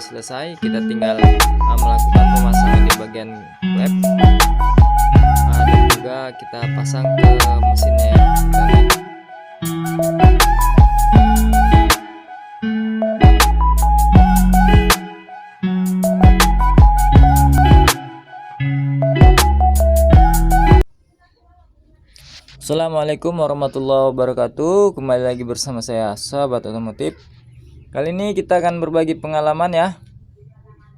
selesai, kita tinggal melakukan pemasangan di bagian klep, dan juga kita pasang ke mesinnya ya. Assalamualaikum warahmatullahi wabarakatuh. Kembali lagi bersama saya, sahabat otomotif. Kali ini kita akan berbagi pengalaman ya.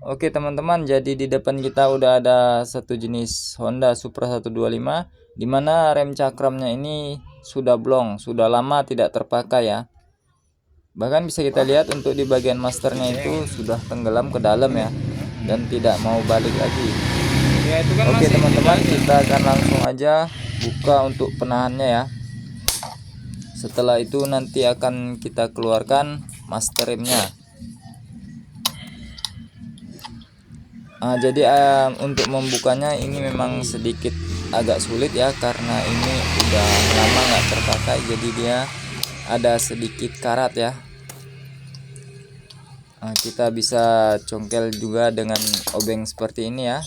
Oke teman-teman, jadi di depan kita udah ada satu jenis Honda Supra 125, dimana rem cakramnya ini sudah blong, sudah lama tidak terpakai ya. Bahkan bisa kita lihat untuk di bagian masternya itu sudah tenggelam ke dalam ya, dan tidak mau balik lagi. Oke teman-teman, kita akan langsung aja buka untuk penahannya ya. Setelah itu nanti akan kita keluarkan master remnya. Jadi untuk membukanya ini memang sedikit agak sulit ya, karena ini udah lama nggak terpakai, jadi dia ada sedikit karat ya. Kita bisa congkel juga dengan obeng seperti ini ya.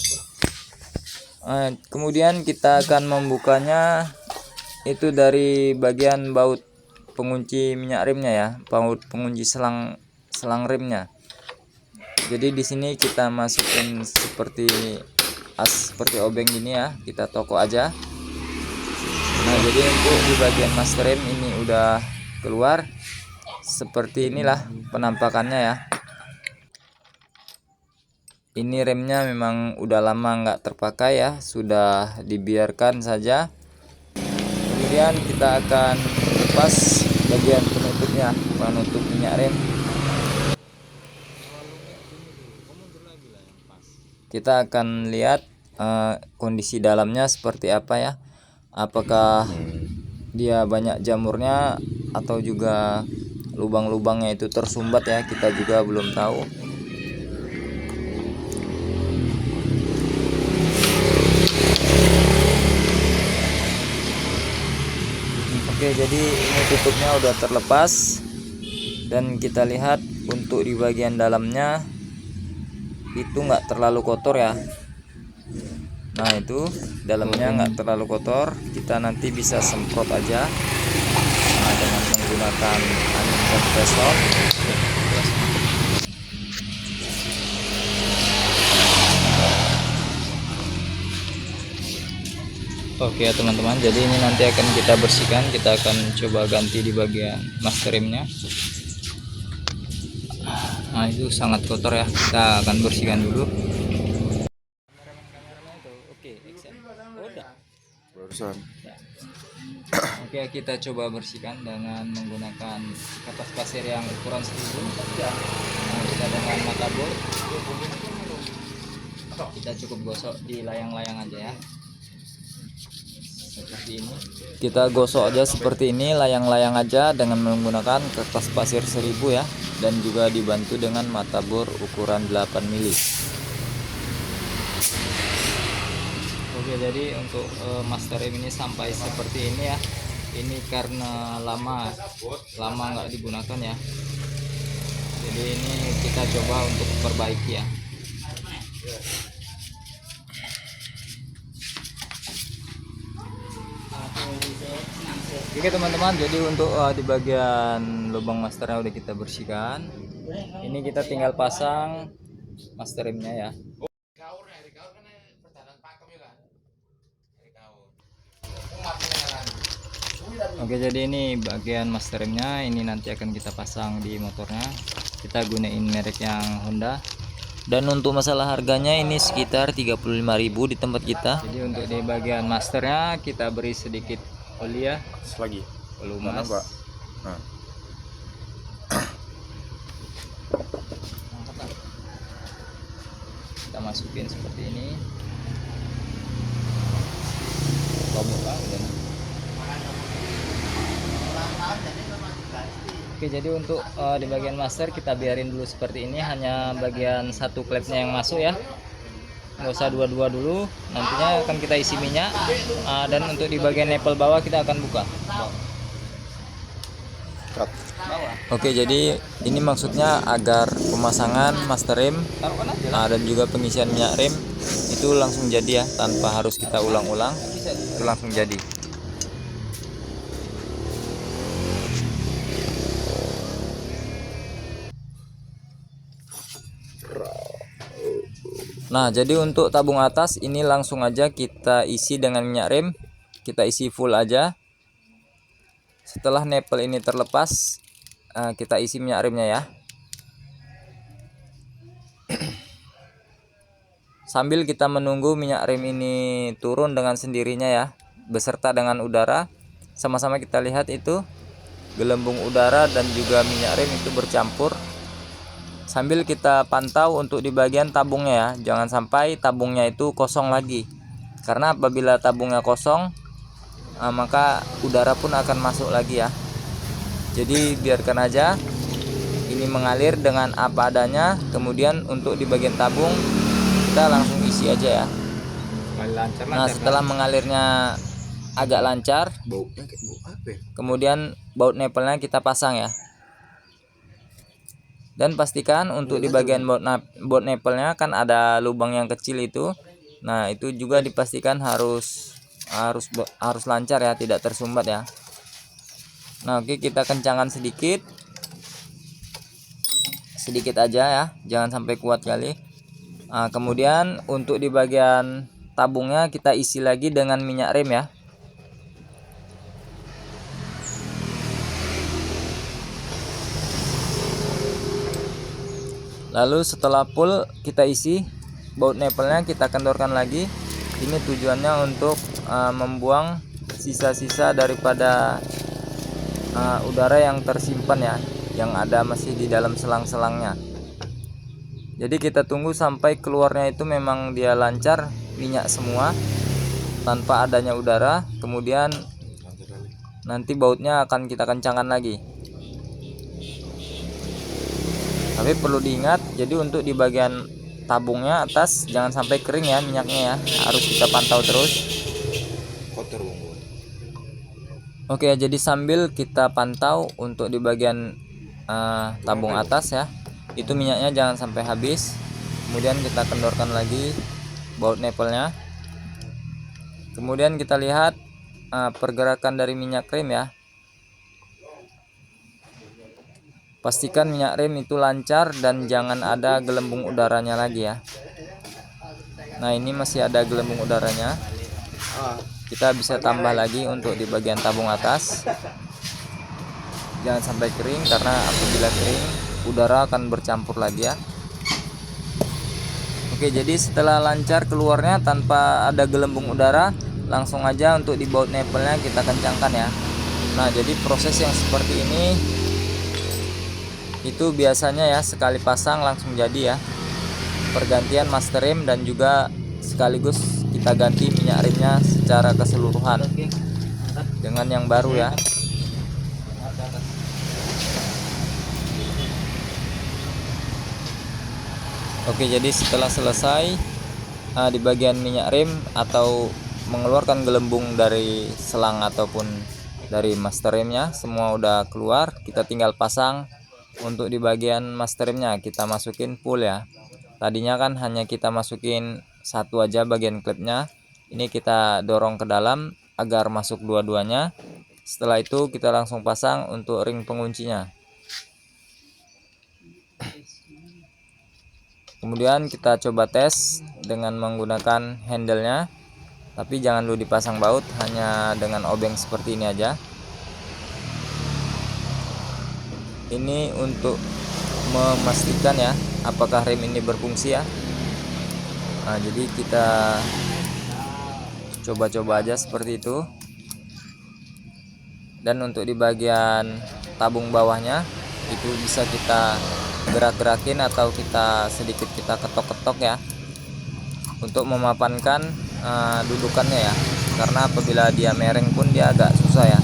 Kemudian kita akan membukanya itu dari bagian baut pengunci minyak remnya ya, baut pengunci selang remnya. Jadi di sini kita masukin seperti seperti obeng gini ya, kita tokok aja. Nah, jadi untuk di bagian master rem ini udah keluar, seperti inilah penampakannya ya. Ini remnya memang udah lama nggak terpakai ya, sudah dibiarkan saja. Kemudian kita akan lepas bagian penutupnya, penutup minyak rem. Kita akan lihat kondisi dalamnya seperti apa ya, apakah dia banyak jamurnya atau juga lubang-lubangnya itu tersumbat ya, kita juga belum tahu. Oke, jadi ini tutupnya udah terlepas, dan kita lihat untuk di bagian dalamnya itu nggak terlalu kotor ya. Nah, itu dalamnya nggak terlalu kotor, kita nanti bisa semprot aja dengan menggunakan angin kompresor. Oke ya teman-teman, jadi ini nanti akan kita bersihkan, kita akan coba ganti di bagian master remnya. Nah, itu sangat kotor ya, kita akan bersihkan dulu. Oke, Oke, kita coba bersihkan dengan menggunakan kapas pasir yang ukuran 1000. Nah, kita dengan mata bor, kita cukup gosok di layang-layang aja ya. Seperti ini, kita gosok aja seperti ini, layang-layang aja dengan menggunakan kertas pasir 1000 ya, dan juga dibantu dengan mata bor ukuran 8 mili. Oke, jadi untuk master rem ini sampai seperti ini ya. Ini karena lama nggak digunakan ya, jadi ini kita coba untuk perbaiki ya. Oke teman-teman, jadi untuk di bagian lubang masternya udah kita bersihkan. Ini kita tinggal pasang master remnya ya. Oke, jadi ini bagian master remnya, ini nanti akan kita pasang di motornya. Kita gunain merek yang Honda. Dan untuk masalah harganya ini sekitar 35.000 di tempat kita. Jadi untuk di bagian masternya kita beri sedikit oli ya, lagi pelumas. Nah. Kita masukin seperti ini. Oke, jadi untuk di bagian master kita biarin dulu seperti ini, hanya bagian satu klepnya yang masuk ya, nggak usah dua-dua dulu. Nantinya akan kita isi minyak, dan untuk di bagian nepel bawah kita akan buka bawah. Oke, jadi ini maksudnya agar pemasangan master rem dan juga pengisian minyak rem itu langsung jadi ya, tanpa harus kita ulang-ulang, itu langsung jadi. Nah, jadi untuk tabung atas ini langsung aja kita isi dengan minyak rem, kita isi full aja. Setelah nepel ini terlepas, kita isi minyak remnya ya. Sambil kita menunggu minyak rem ini turun dengan sendirinya ya, beserta dengan udara. Sama-sama kita lihat itu gelembung udara dan juga minyak rem itu bercampur. Sambil kita pantau untuk di bagian tabungnya ya, jangan sampai tabungnya itu kosong lagi. Karena apabila tabungnya kosong, maka udara pun akan masuk lagi ya. Jadi biarkan aja ini mengalir dengan apa adanya. Kemudian untuk di bagian tabung kita langsung isi aja ya. Nah, setelah mengalirnya agak lancar, kemudian baut nepelnya kita pasang ya. Dan pastikan untuk di bagian baut nepelnya kan ada lubang yang kecil itu. Nah, itu juga dipastikan harus lancar ya, tidak tersumbat ya. Nah, oke, kita kencangkan sedikit aja ya, jangan sampai kuat kali. Nah, kemudian untuk di bagian tabungnya kita isi lagi dengan minyak rem ya. Lalu setelah full kita isi baut nepelnya, kita kendorkan lagi. Ini tujuannya untuk membuang sisa-sisa daripada udara yang tersimpan ya, yang ada masih di dalam selang-selangnya. Jadi kita tunggu sampai keluarnya itu memang dia lancar minyak semua tanpa adanya udara. Kemudian nanti bautnya akan kita kencangkan lagi. Tapi perlu diingat, jadi untuk di bagian tabungnya atas jangan sampai kering ya minyaknya ya, harus kita pantau terus. Oke, jadi sambil kita pantau untuk di bagian tabung atas ya, itu minyaknya jangan sampai habis. Kemudian kita kendorkan lagi baut nepelnya. Kemudian kita lihat pergerakan dari minyak rem ya. Pastikan minyak rem itu lancar dan jangan ada gelembung udaranya lagi ya. Nah, ini masih ada gelembung udaranya. Kita bisa tambah lagi untuk di bagian tabung atas. Jangan sampai kering, karena apabila kering udara akan bercampur lagi ya. Oke, jadi setelah lancar keluarnya tanpa ada gelembung udara, langsung aja untuk di baut nepelnya kita kencangkan ya. Nah, jadi proses yang seperti ini itu biasanya ya sekali pasang langsung jadi ya, pergantian master rem dan juga sekaligus kita ganti minyak remnya secara keseluruhan dengan yang baru ya. Oke, jadi setelah selesai di bagian minyak rem atau mengeluarkan gelembung dari selang ataupun dari master remnya, semua udah keluar, kita tinggal pasang. Untuk di bagian master remnya kita masukin full ya. Tadinya kan hanya kita masukin satu aja bagian klipnya, ini kita dorong ke dalam agar masuk dua-duanya. Setelah itu kita langsung pasang untuk ring penguncinya. Kemudian kita coba tes dengan menggunakan handle-nya, tapi jangan dulu dipasang baut, hanya dengan obeng seperti ini aja. Ini untuk memastikan ya apakah rem ini berfungsi ya. Nah, jadi kita coba-coba aja seperti itu. Dan untuk di bagian tabung bawahnya itu bisa kita gerak-gerakin atau kita sedikit kita ketok-ketok ya, untuk memapankan dudukannya ya, karena apabila dia mereng pun dia agak susah ya.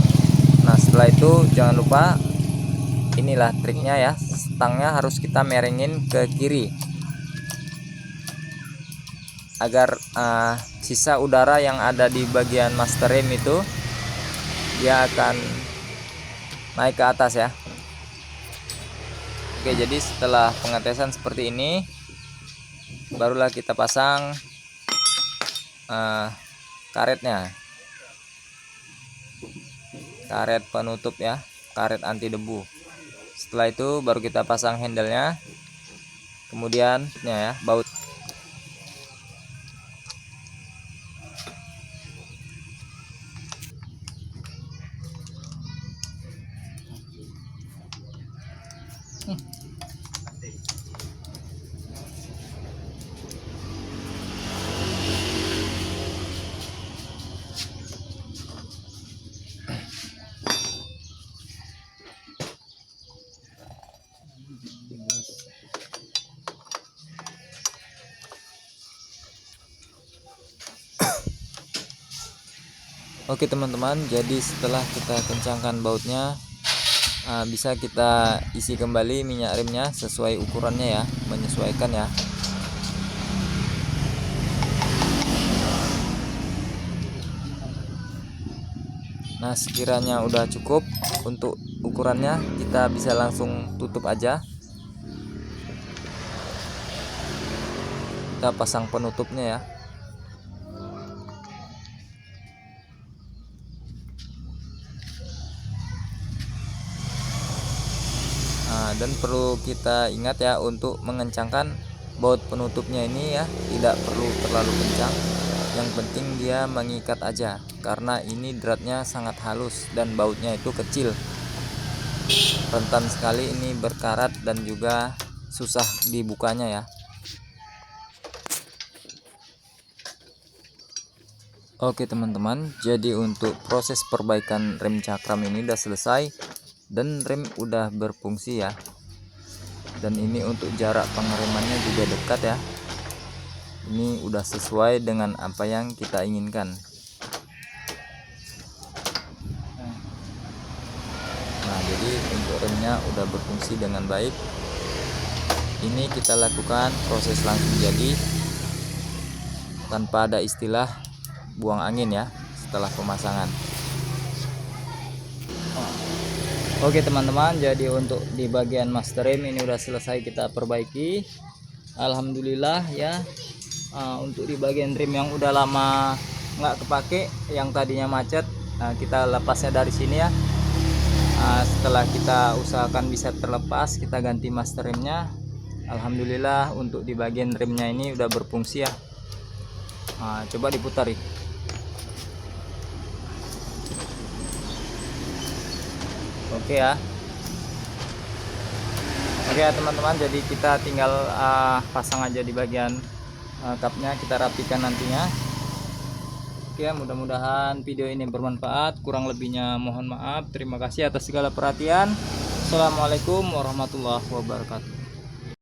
Nah, setelah itu jangan lupa, inilah triknya ya, stangnya harus kita merengin ke kiri agar sisa udara yang ada di bagian master rem itu dia akan naik ke atas ya. Oke, jadi setelah pengetesan seperti ini, barulah kita pasang karetnya, karet penutup ya, karet anti debu. Setelah itu baru kita pasang handle-nya, kemudian ya baut. Oke teman-teman, jadi setelah kita kencangkan bautnya, bisa kita isi kembali minyak remnya sesuai ukurannya ya, menyesuaikan ya. Nah, sekiranya udah cukup untuk ukurannya, kita bisa langsung tutup aja. Kita pasang penutupnya ya. Nah, dan perlu kita ingat ya untuk mengencangkan baut penutupnya ini ya, tidak perlu terlalu kencang. Yang penting dia mengikat aja, karena ini dratnya sangat halus dan bautnya itu kecil, rentan sekali ini berkarat dan juga susah dibukanya ya. Oke teman-teman, jadi untuk proses perbaikan rem cakram ini udah selesai dan rem udah berfungsi ya. Dan ini untuk jarak pengeremannya juga dekat ya. Ini udah sesuai dengan apa yang kita inginkan. Nah, jadi untuk remnya udah berfungsi dengan baik. Ini kita lakukan proses langsung jadi tanpa ada istilah buang angin ya setelah pemasangan. Oke teman-teman, jadi untuk di bagian master rem ini udah selesai kita perbaiki, alhamdulillah ya. Untuk di bagian rem yang udah lama nggak kepake, yang tadinya macet, kita lepasnya dari sini ya. Setelah kita usahakan bisa terlepas, kita ganti master remnya. Alhamdulillah untuk di bagian remnya ini udah berfungsi ya. Coba diputar ya. Oke ya. Oke ya teman-teman, jadi kita tinggal pasang aja di bagian kapnya, kita rapikan nantinya. Oke ya, mudah-mudahan video ini bermanfaat. Kurang lebihnya mohon maaf. Terima kasih atas segala perhatian. Assalamualaikum warahmatullahi wabarakatuh.